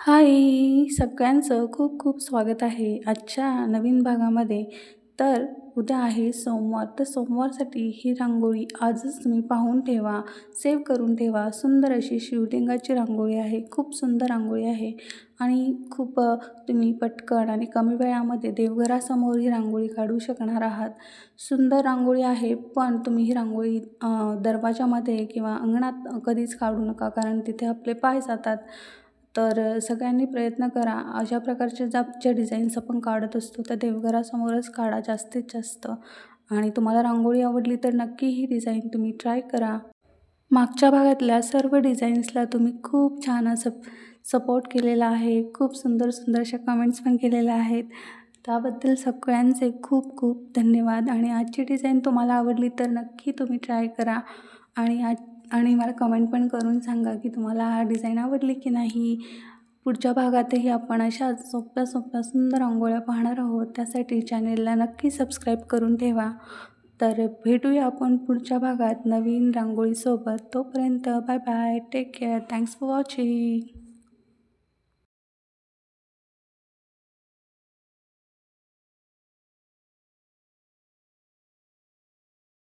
हाय! सगळ्यांचं खूप खूप स्वागत आहे आजच्या नवीन भागामध्ये. तर उद्या आहे सोमवार, तर सोमवारसाठी ही रांगोळी आजच तुम्ही पाहून ठेवा, सेव्ह करून ठेवा. सुंदर अशी शिवलिंगाची रांगोळी आहे, खूप सुंदर रांगोळी आहे आणि खूप तुम्ही पटकन आणि कमी वेळामध्ये देवघरासमोर ही रांगोळी काढू शकणार आहात. सुंदर रांगोळी आहे, पण तुम्ही ही रांगोळी दरवाजामध्ये किंवा अंगणात कधीच काढू नका, कारण तिथे आपले पाय जातात. तर सगळ्यांनी प्रयत्न करा, अशा प्रकारचे ज्या डिझाईन्स आपण काढत असतो त्या देवघरासमोरच काढा जास्तीत जास्त. आणि तुम्हाला रांगोळी आवडली तर नक्की ही डिझाईन तुम्ही ट्राय करा. मागच्या भागातल्या सर्व डिझाईन्सला तुम्ही खूप छान असं सपोर्ट केलेला आहे. खूप सुंदर सुंदर अशा कमेंट्स पण केलेल्या आहेत. त्याबद्दल सगळ्यांचे खूप खूप धन्यवाद. आणि आजची डिझाईन तुम्हाला आवडली तर नक्की तुम्ही ट्राय करा आणि मला कमेंट पण करून सांगा की तुम्हाला हा डिझाईन आवडली की नाही. पुढच्या भागातही आपण अशा सोप्या सोप्या सुंदर रांगोळ्या पाहणार आहोत. त्यासाठी चॅनेलला नक्की सबस्क्राईब करून ठेवा. तर भेटूया आपण पुढच्या भागात नवीन रांगोळीसोबत. तोपर्यंत bye bye, take care, thanks for watching.